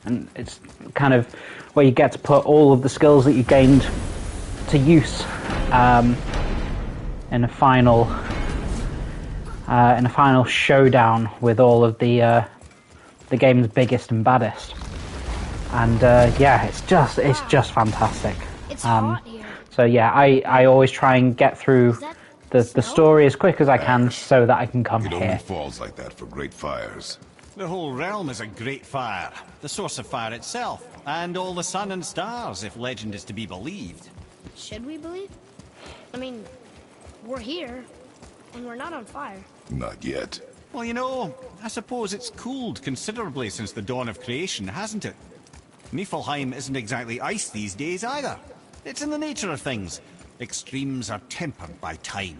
and it's kind of where you get to put all of the skills that you gained to use in a final showdown with all of the game's biggest and baddest. And yeah, it's just fantastic. It's hot here. So yeah, I always try and get through the story as quick as I can so that I can come It here. only falls like that for great fires. The whole realm is a great fire. The source of fire itself. And all the sun and stars, if legend is to be believed. Should we believe? I mean, we're here, and we're not on fire. Not yet. Well, you know, I suppose it's cooled considerably since the dawn of creation, hasn't it? Muspelheim isn't exactly ice these days either. It's in the nature of things. Extremes are tempered by time.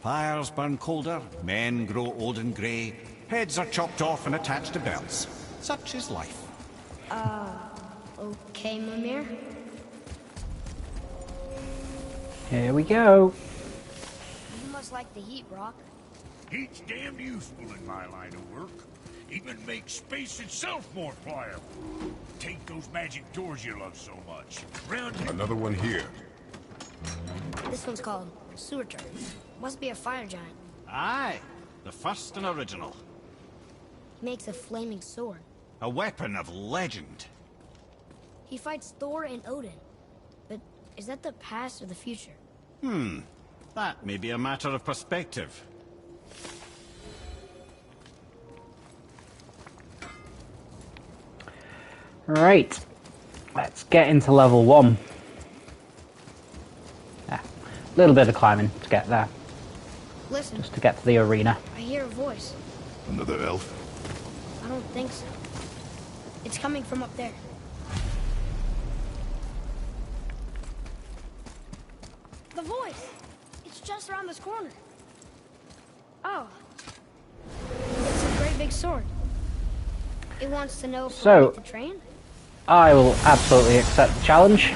Fires burn colder, men grow old and grey, heads are chopped off and attached to belts. Such is life. Okay, Mimir. Here we go. You must like the heat, Brock. Heat's damned useful in my line of work. Even makes space itself more pliable. Take those magic doors you love so much. Round here. Another one here. This one's called Sewer Turd. Must be a fire giant. Aye, the first and original. He makes a flaming sword. A weapon of legend. He fights Thor and Odin. But is that the past or the future? That may be a matter of perspective. Right, let's get into level 1. Yeah, a little bit of climbing to get there, Listen, just to get to the arena. I hear a voice. Another elf? I don't think so. It's coming from up there. The voice! It's just around this corner. Oh. It's a great big sword. It wants to know if So- we need to train? I will absolutely accept the challenge.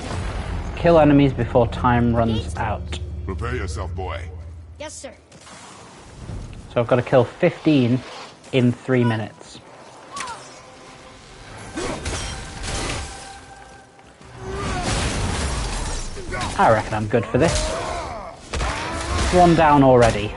Kill enemies before time runs out. Prepare yourself, boy. Yes, sir. So I've got to kill 15 in 3 minutes. I reckon I'm good for this. One down already.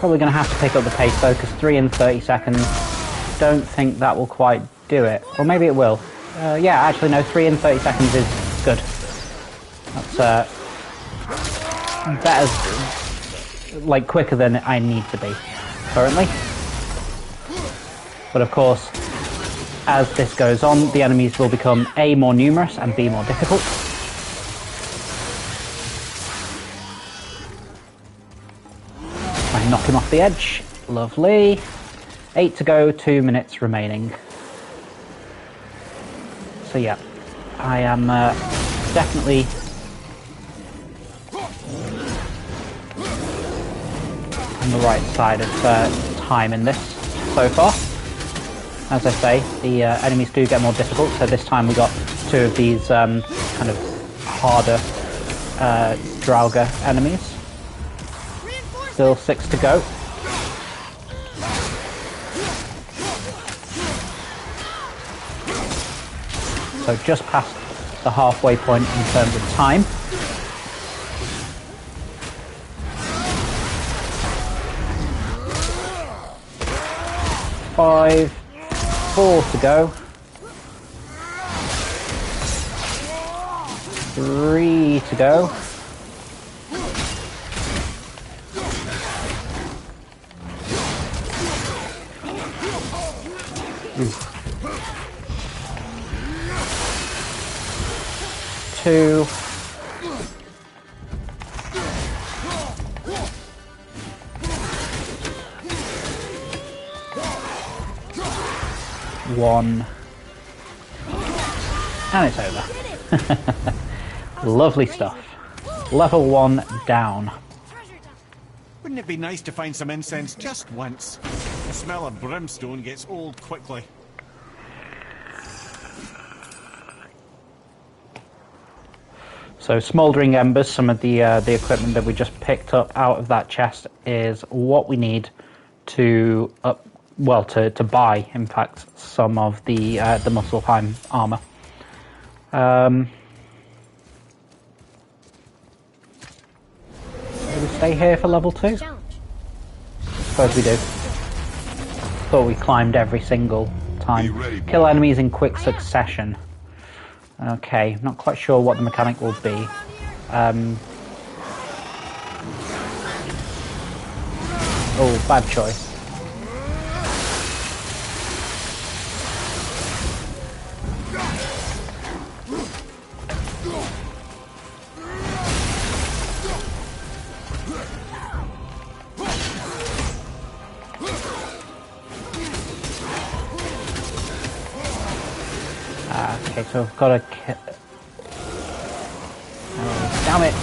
Probably going to have to pick up the pace though, because 3 in 30 seconds, don't think that will quite do it. Or maybe it will. Yeah, actually no, 3 in 30 seconds is good. That's better, like quicker than I need to be currently. But of course, as this goes on, the enemies will become A, more numerous, and B, more difficult. I knock him off the edge. Lovely. 8 to go, 2 minutes remaining. So yeah, I am definitely on the right side of time in this so far. As I say, the enemies do get more difficult, so this time we got 2 of these kind of harder Draugr enemies. Still 6 to go. So just past the halfway point in terms of time. 5, 4 to go. 3 to go. Oof. 2. 1. And it's over. Lovely stuff. Level 1 down. Wouldn't it be nice to find some incense just once? The smell of brimstone gets old quickly. So smouldering embers, some of the equipment that we just picked up out of that chest, is what we need to to buy, in fact, some of the Muspelheim armor. Do we stay here for level 2? Suppose we do. Thought we climbed every single time. Ready, Kill enemies in quick succession. Okay, not quite sure what the mechanic will be. Oh, bad choice. Okay, so I've got to kill... Oh, damn it!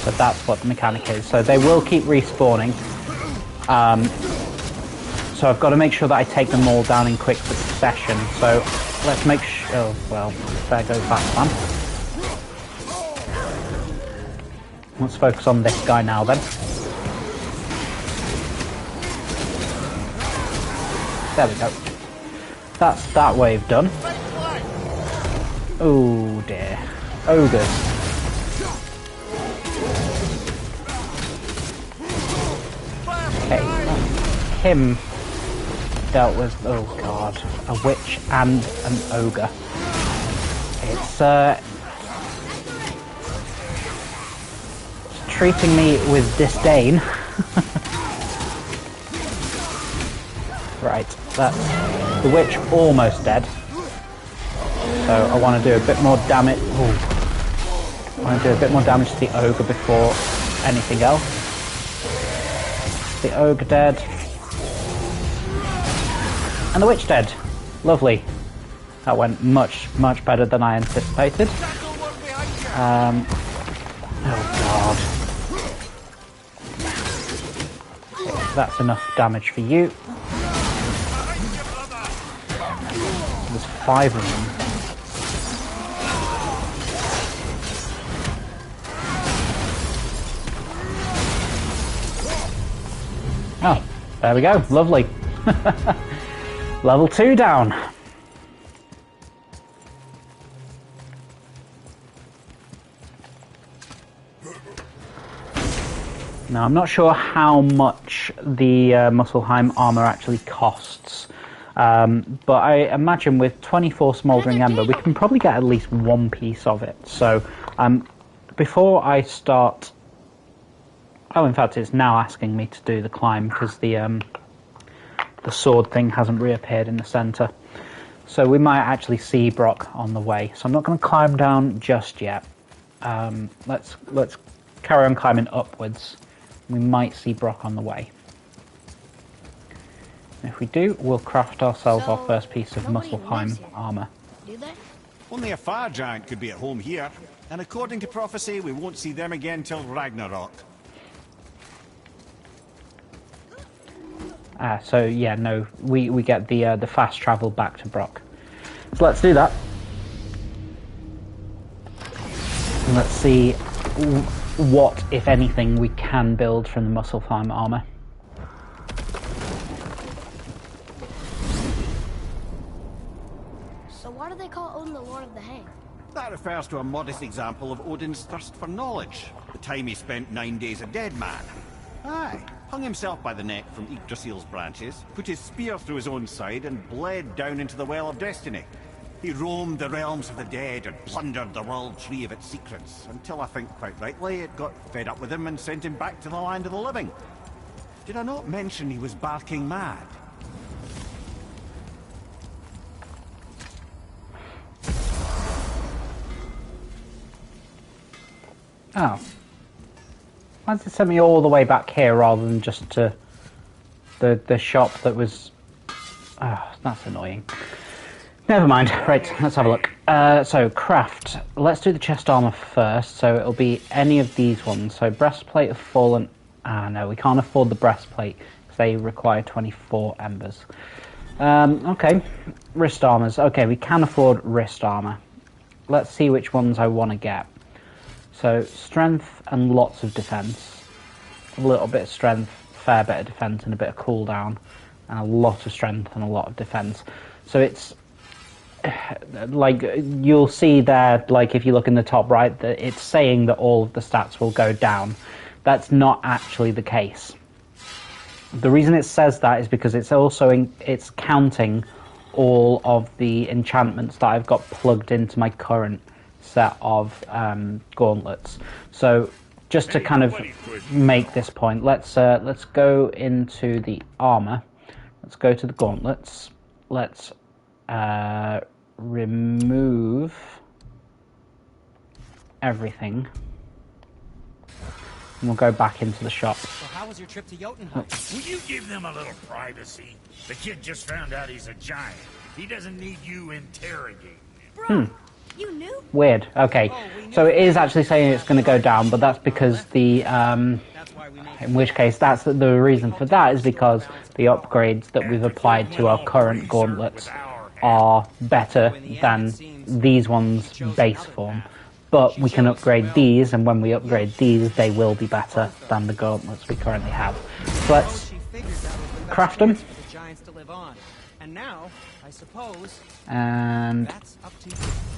So that's what the mechanic is. So they will keep respawning. So I've got to make sure that I take them all down in quick succession. So let's make sure... Oh, well, there goes that plan. Let's focus on this guy now then. There we go. That's that wave done. Oh dear. Ogres. Okay, him dealt with, oh god, a witch and an ogre. It's treating me with disdain. Right, that's the witch almost dead. So I want to do a bit more damage. Ooh. I want to do a bit more damage to the ogre before anything else. The ogre dead. And the witch dead. Lovely. That went much, much better than I anticipated. Oh god. That's enough damage for you. There's 5 of them. Oh, there we go. Lovely. Level 2 down. Now, I'm not sure how much the Muspelheim armor actually costs. But I imagine with 24 Smouldering Ember, we can probably get at least 1 piece of it. So, before I start... Oh, in fact, it's now asking me to do the climb, because the sword thing hasn't reappeared in the centre. So we might actually see Brock on the way. So I'm not going to climb down just yet. Let's carry on climbing upwards. We might see Brock on the way. If we do, we'll craft ourselves our first piece of Muspelheim armour. Do they? Only a fire giant could be at home here, and according to prophecy, we won't see them again till Ragnarok. So yeah, no, we get the fast travel back to Brock. So let's do that. And let's see what, if anything, we can build from the Muspelheim armour. So why do they call Odin the Lord of the Hang? That refers to a modest example of Odin's thirst for knowledge. The time he spent 9 days a dead man. Aye, hung himself by the neck from Yggdrasil's branches, put his spear through his own side, and bled down into the Well of Destiny. He roamed the realms of the dead and plundered the world tree of its secrets, until I think, quite rightly, it got fed up with him and sent him back to the land of the living. Did I not mention he was barking mad? Oh. Why does it send me all the way back here rather than just to the shop that was... Oh, that's annoying. Never mind. Right, let's have a look. So, craft. Let's do the chest armor first. So it'll be any of these ones. So breastplate of fallen... Ah, no, we can't afford the breastplate because they require 24 embers. Okay, wrist armors. Okay, we can afford wrist armor. let's see which ones I want to get. So strength and lots of defense, a little bit of strength, fair bit of defense, and a bit of cooldown, and a lot of strength and a lot of defense. So it's like you'll see there, like if you look in the top right, that it's saying that all of the stats will go down. That's not actually the case. The reason it says that is because it's also it's counting all of the enchantments that I've got plugged into my current set of gauntlets. So just to kind of make this point, let's go into the armor. Let's go to the gauntlets. Let's remove everything. And we'll go back into the shop. So how was your trip to Jotunheim? Will you give them a little privacy? The kid just found out he's a giant. He doesn't need you interrogating him. Bro, you knew? Weird. Okay, so it is actually saying it's going to go down, but that's because the in which case that's the reason for that is because the upgrades that we've applied to our current gauntlets are better than these ones base form. But we can upgrade these, and when we upgrade these, they will be better than the gauntlets we currently have. So let's craft them. And now, I suppose, and that's up to you.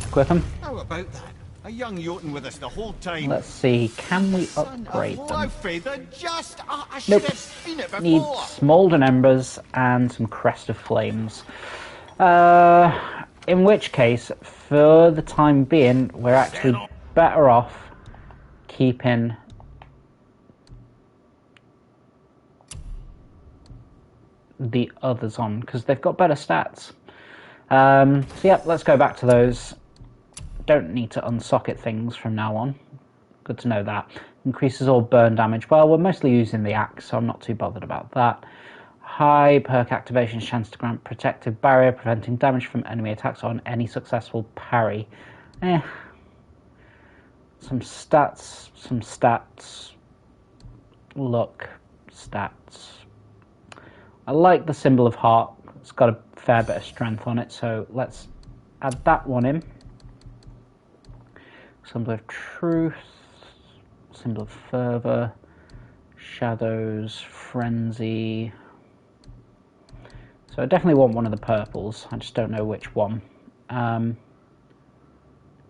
equip them. How about that? A young Jotun with us the whole time. Let's see, can we upgrade them? I should Nope. have seen it Need before. Smolden Embers and some Crest of Flames. In which case, for the time being, we're actually better off keeping the others on, because they've got better stats. So yeah, let's go back to those. Don't need to unsocket things from now on. Good to know that. Increases all burn damage. Well, we're mostly using the axe, so I'm not too bothered about that. High perk activation chance to grant protective barrier, preventing damage from enemy attacks on any successful parry. Some stats. Luck stats. I like the symbol of heart. It's got a fair bit of strength on it, so let's add that one in. Symbol of truth, symbol of fervor, shadows, frenzy. So I definitely want one of the purples. I just don't know which one.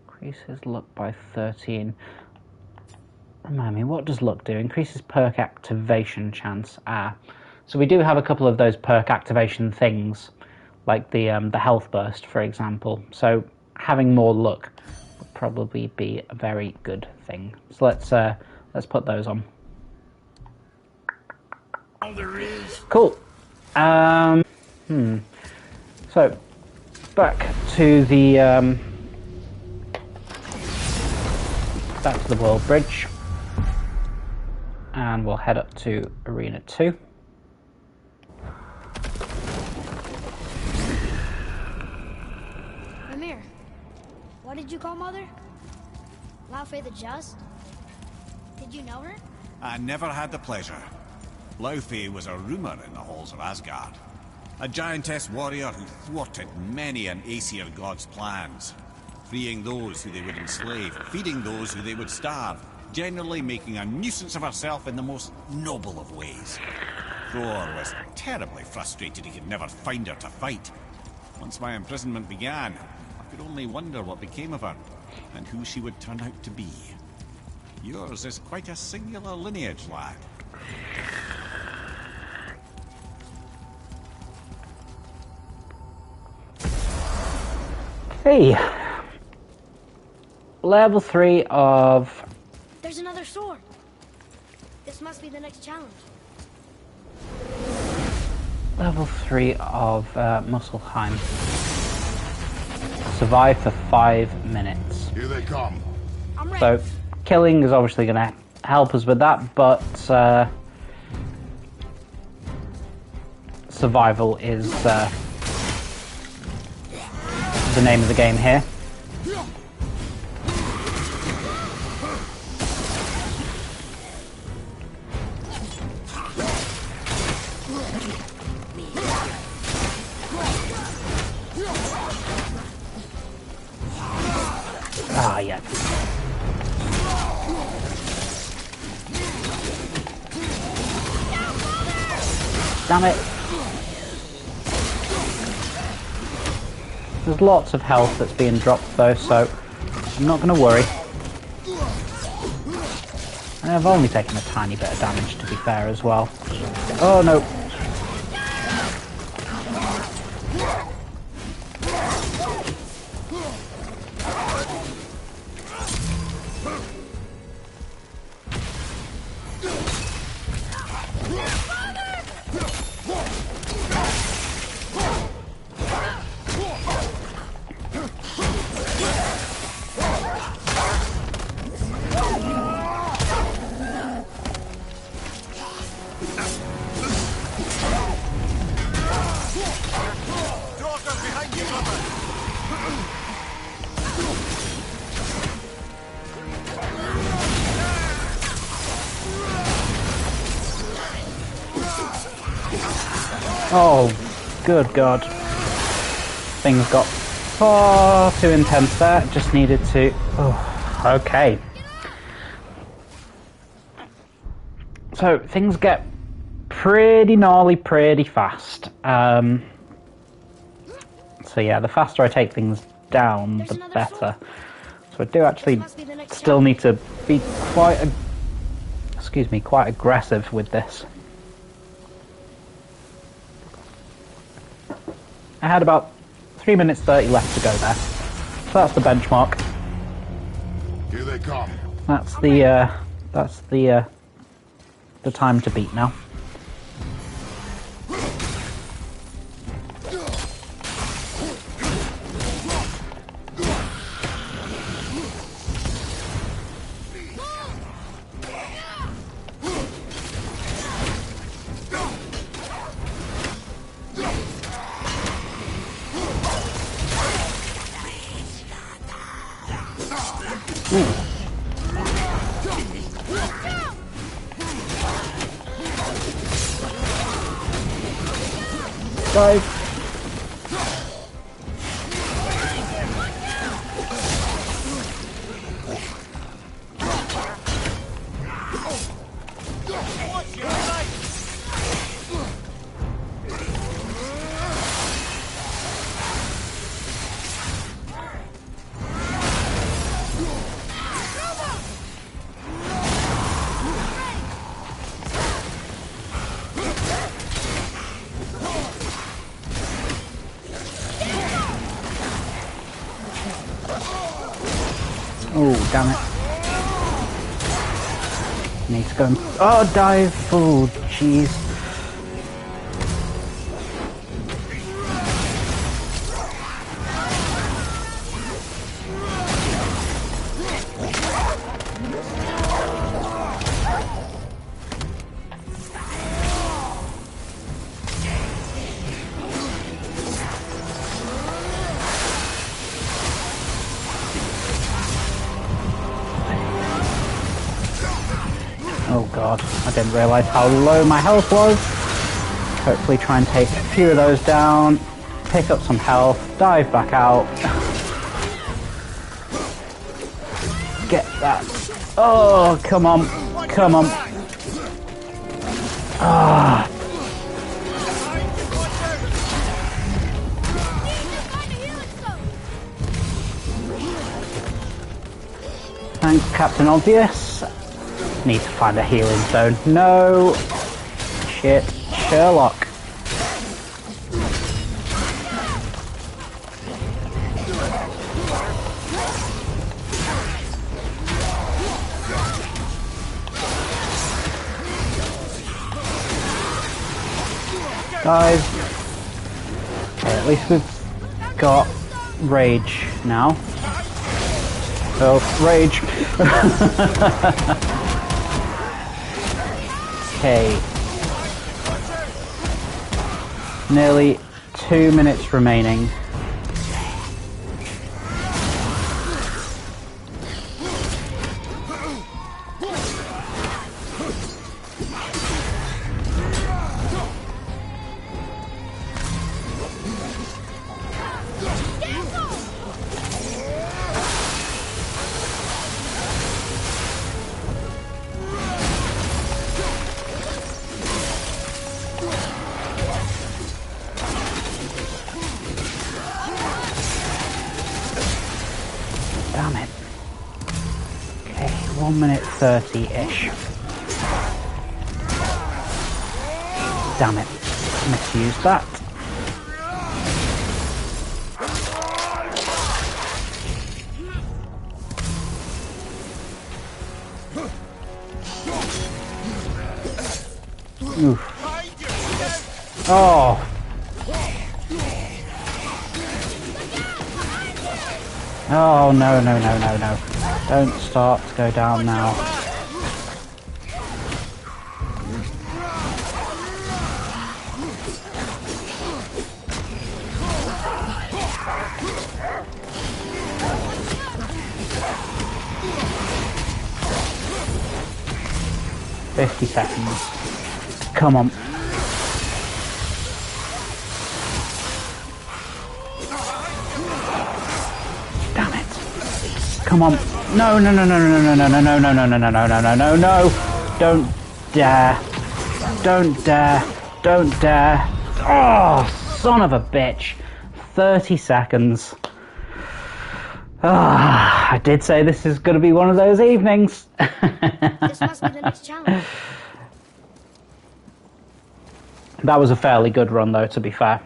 Increases luck by 13. Remind me, what does luck do? Increases perk activation chance. So we do have a couple of those perk activation things, like the health burst, for example. So having more luck would probably be a very good thing. So let's put those on. All there is. Cool. So back to the world bridge, and we'll head up to Arena 2. Amir, what did you call Mother? Laufey the Just? Did you know her? I never had the pleasure. Laufey was a rumour in the halls of Asgard. A giantess warrior who thwarted many an Aesir god's plans. Freeing those who they would enslave, feeding those who they would starve, generally making a nuisance of herself in the most noble of ways. Thor was terribly frustrated he could never find her to fight. Once my imprisonment began, I could only wonder what became of her, and who she would turn out to be. Yours is quite a singular lineage, lad. Hey, level 3 of... There's another sword. This must be the next challenge. Level 3 of Muspelheim. Survive for 5 minutes. Here they come. I'm ready. So, killing is obviously going to help us with that, but survival is the name of the game here. Ah, yeah. Damn it. There's lots of health that's being dropped though, so I'm not going to worry. And I've only taken a tiny bit of damage, to be fair, as well. Oh no. Oh, good God. Things got far too intense there. Just needed to... Oh, okay. So, things get pretty gnarly pretty fast. So yeah, the faster I take things down, the better. So I do actually still need to be quite aggressive with this. I had about 3 minutes 30 left to go there. So that's the benchmark. Here they come. That's the time to beat now. Dive. Oh, damn it. Need to go and... Oh, dive! Oh, jeez. Oh god, I didn't realise how low my health was. Hopefully try and take a few of those down, pick up some health, dive back out. Get that. Oh, come on, come on. Ah. Thanks, Captain Obvious. Need to find a healing zone. No! Shit. Sherlock. Guys. Okay, at least we've got rage now. Oh, rage. Okay. Nearly 2 minutes remaining. Damn it. Okay, 1 minute 30-ish. Damn it. Misused that. Oof. Oh. Oh, no, no, no, no, no. Don't start to go down now. $50. Come on. Damn it. Come on. No, no, no, no, no, no, no, no, no, no, no, no, no, no, no, no, no, no. Don't dare. Don't dare. Don't dare. Oh, son of a bitch. 30 seconds. Ah, I did say this is going to be one of those evenings. This must be the next challenge. That was a fairly good run, though, to be fair.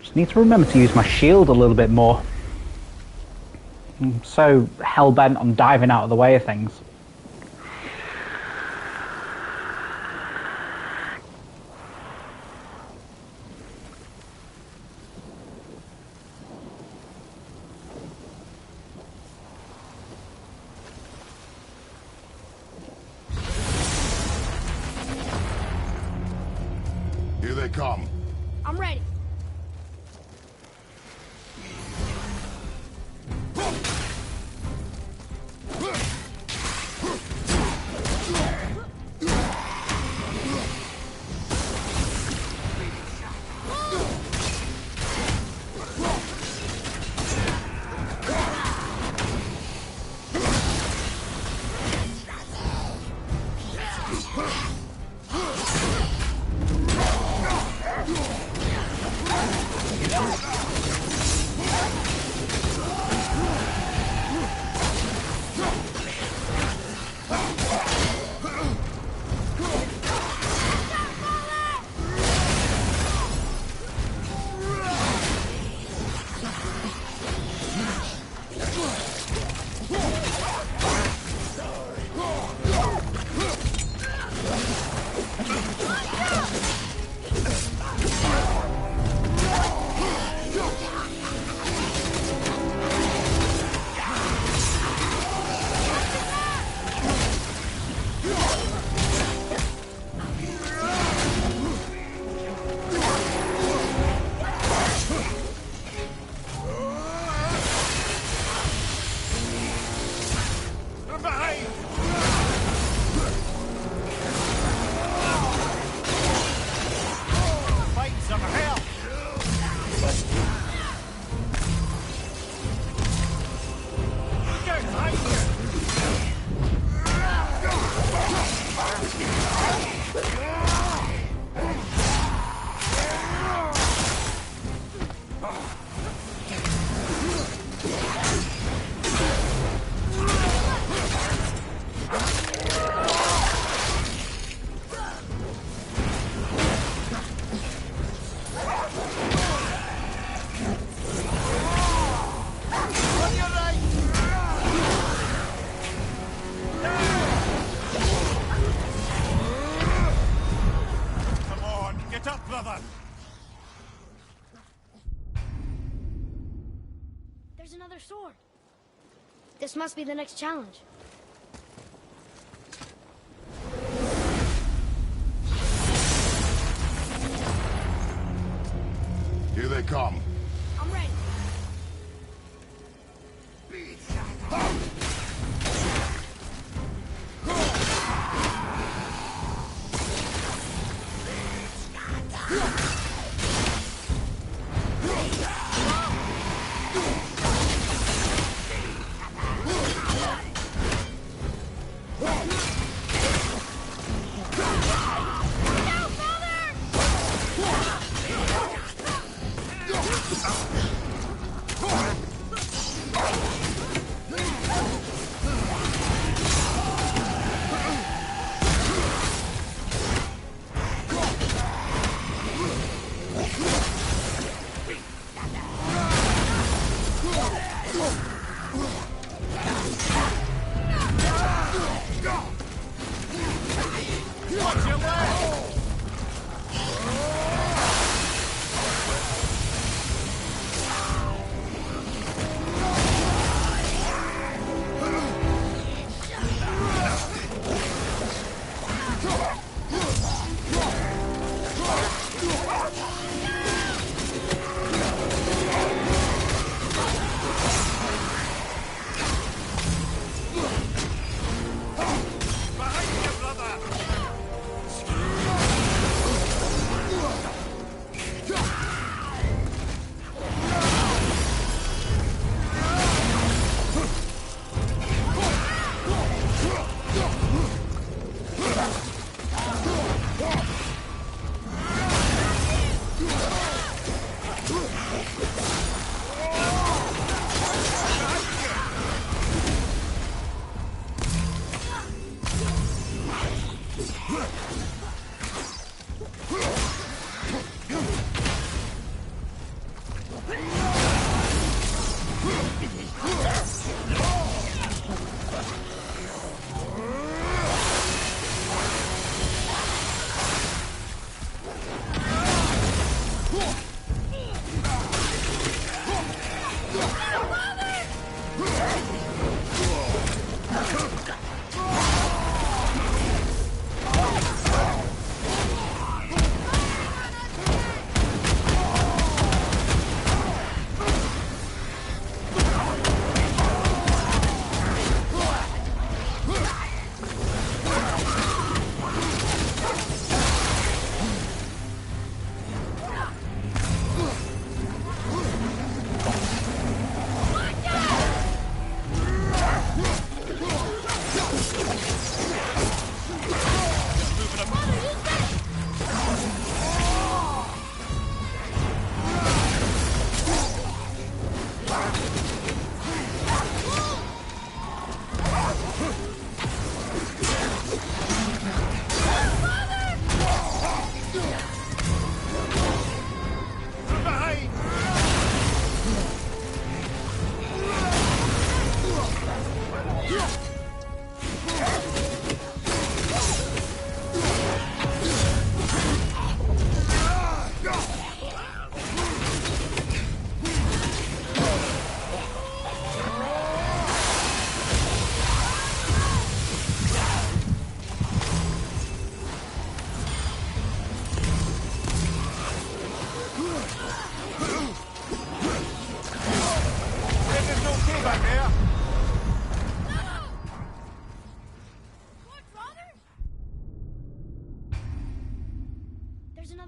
Just need to remember to use my shield a little bit more. I'm so hell-bent on diving out of the way of things. Here they come. I'm ready. There's another sword. This must be the next challenge. Here they come. I'm ready.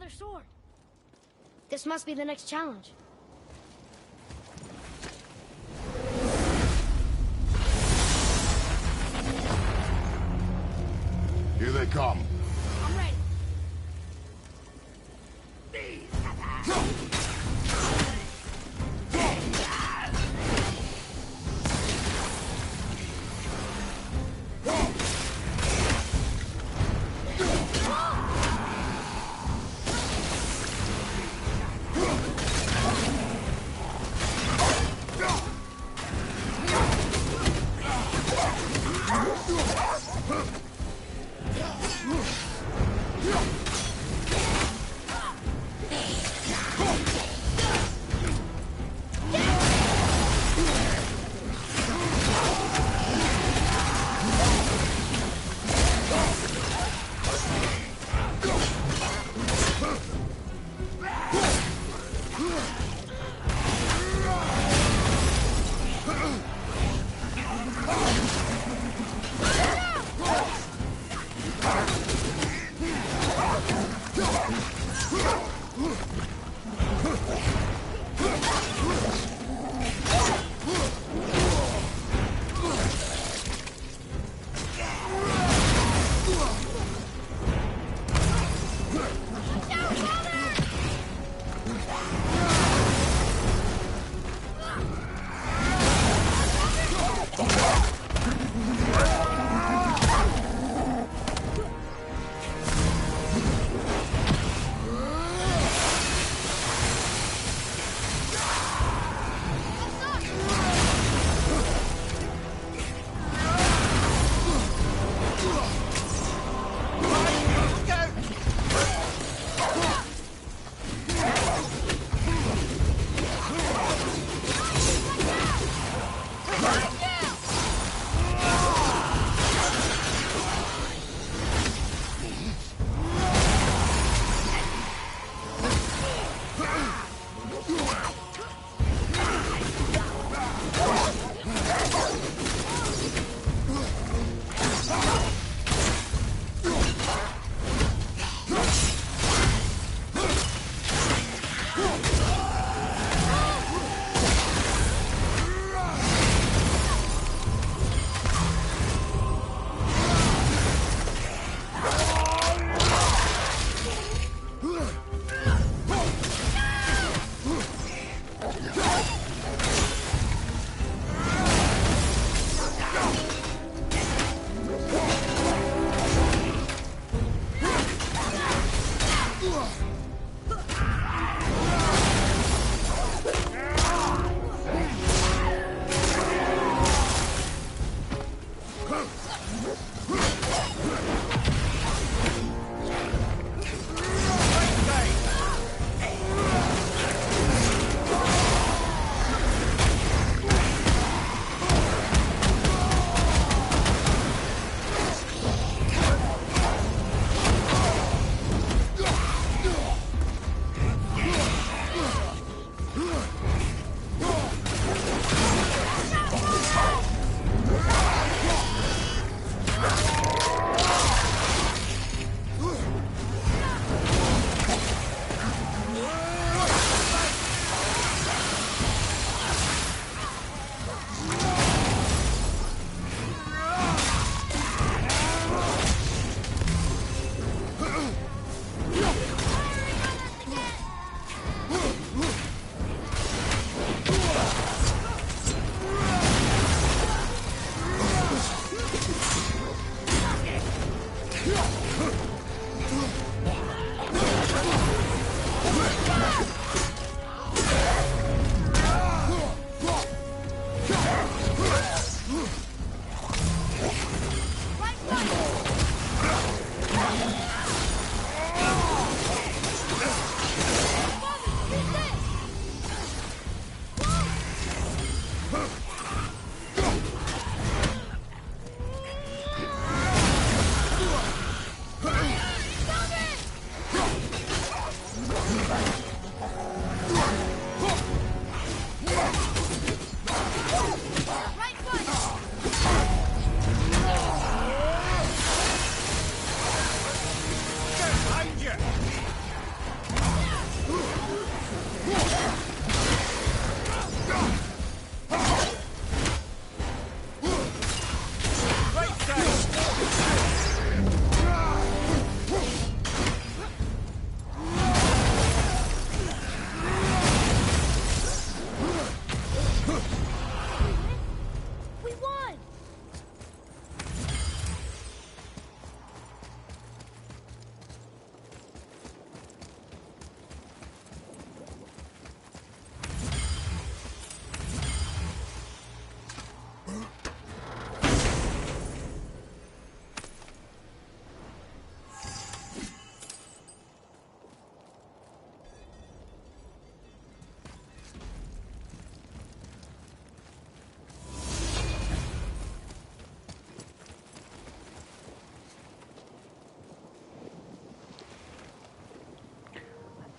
Another sword. This must be the next challenge. Here they come. I'm ready.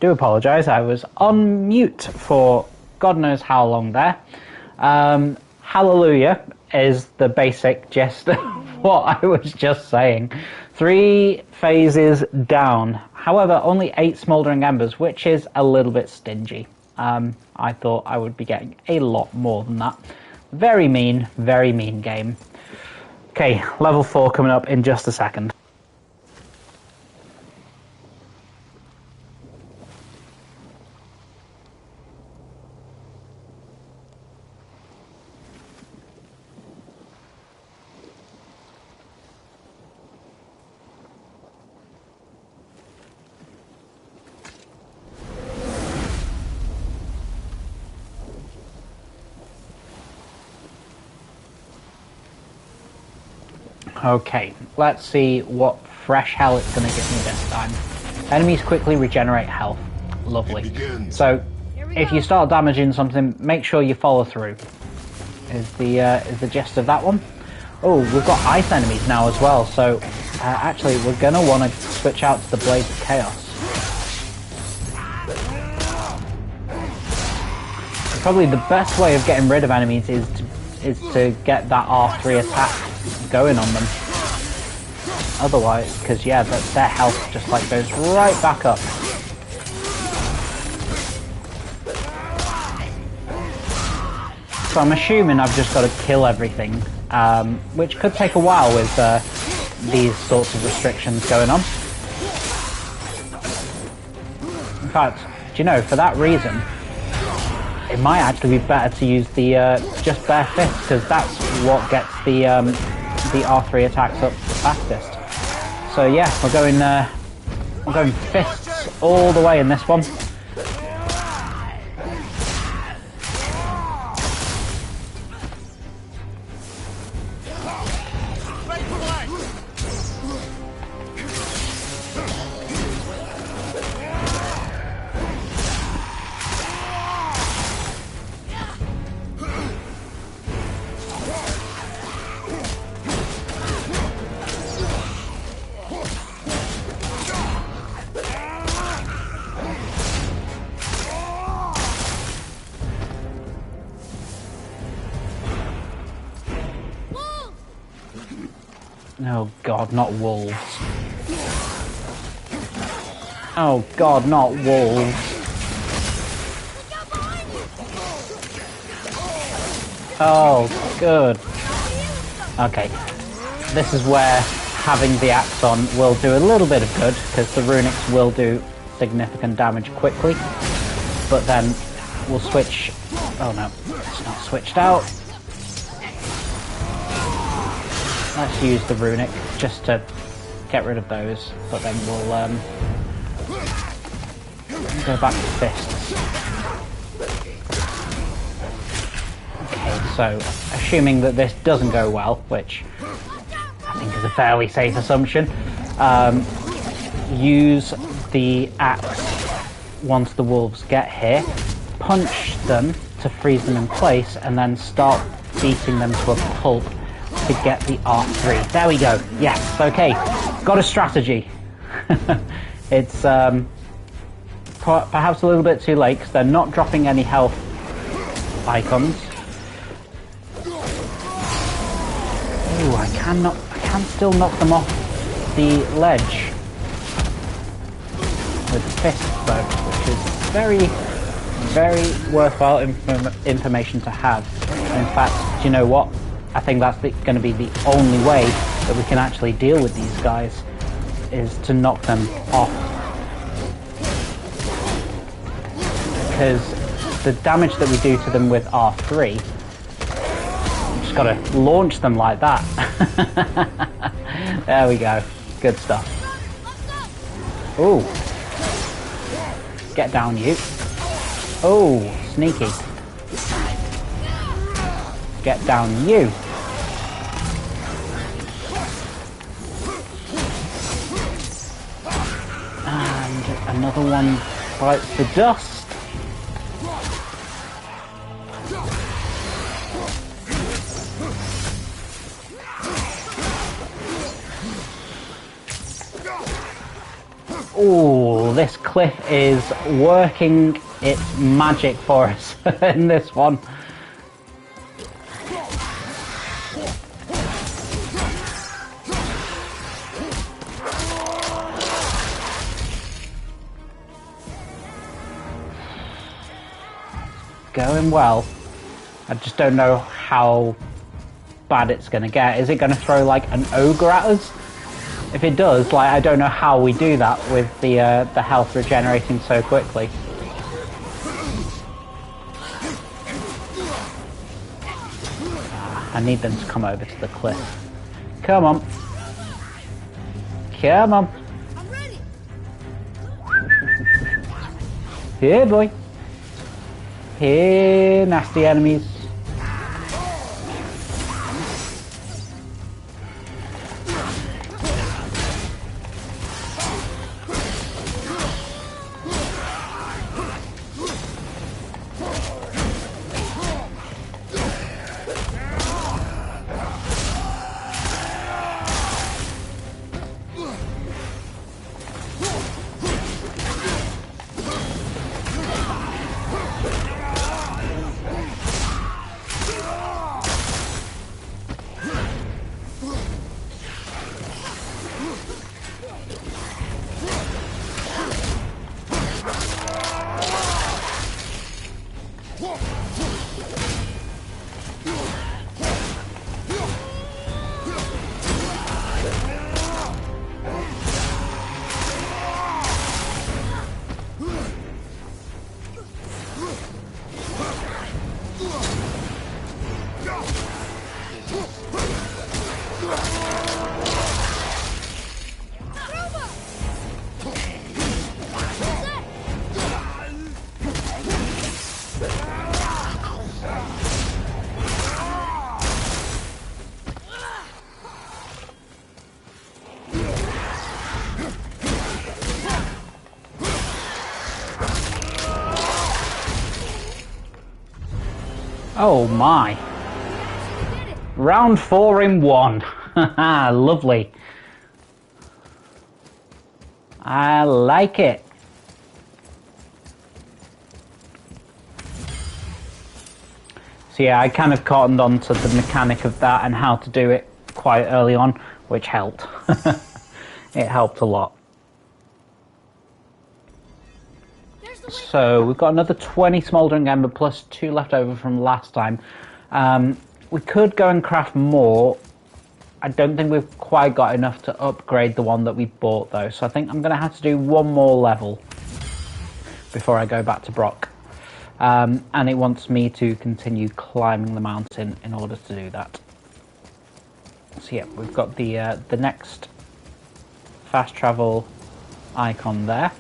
do apologise. I was on mute for God knows how long there. Hallelujah is the basic gist of what I was just saying. 3 phases down. However, only 8 smouldering embers, which is a little bit stingy. I thought I would be getting a lot more than that. Very mean game. Okay, level 4 coming up in just a second. Okay, let's see what fresh hell it's going to give me this time. Enemies quickly regenerate health. Lovely. So, if you start damaging something, make sure you follow through. Is the gist of that one. Oh, we've got ice enemies now as well, so actually we're going to want to switch out to the Blades of Chaos. Probably the best way of getting rid of enemies is to get that R3 attack going on them. Otherwise, because yeah, their health just like goes right back up. So I'm assuming I've just got to kill everything, which could take a while with these sorts of restrictions going on. In fact, do you know, for that reason, it might actually be better to use the just bare fist, because that's what gets the R3 attacks up the fastest. So yeah, we're going fists all the way in this one. Oh god, not wolves. Oh god, not wolves. Oh, good. Okay, this is where having the axe on will do a little bit of good, because the runics will do significant damage quickly. But then we'll switch... Oh no, it's not switched out. Let's use the runic just to get rid of those, but then we'll go back to fists. Okay, so assuming that this doesn't go well, which I think is a fairly safe assumption, use the axe once the wolves get here, punch them to freeze them in place, and then start beating them to a pulp to get the R3. There we go. Yes, okay. Got a strategy. It's perhaps a little bit too late because they're not dropping any health icons. Ooh, I can still knock them off the ledge with fists though, which is very, very worthwhile information to have. And in fact, do you know what? I think that's going to be the only way that we can actually deal with these guys, is to knock them off. Because the damage that we do to them with R3, we just got to launch them like that. There we go. Good stuff. Ooh. Get down, you. Oh, sneaky. Get down, you. And another one bites the dust. Ooh, this cliff is working its magic for us in this one. Going well. I just don't know how bad it's going to get. Is it going to throw like an ogre at us? If it does, like, I don't know how we do that with the health regenerating so quickly. I need them to come over to the cliff. Come on. Come on. I'm ready. Here, boy. Here, nasty enemies. Oh my. Round 4 in 1. Lovely. I like it. So yeah, I kind of cottoned on to the mechanic of that and how to do it quite early on, which helped. It helped a lot. So we've got another 20 smouldering ember plus 2 left over from last time. We could go and craft more. I don't think we've quite got enough to upgrade the one that we bought though, so I think I'm going to have to do one more level before I go back to Brock. And it wants me to continue climbing the mountain in order to do that. So yeah, we've got the next fast travel icon there.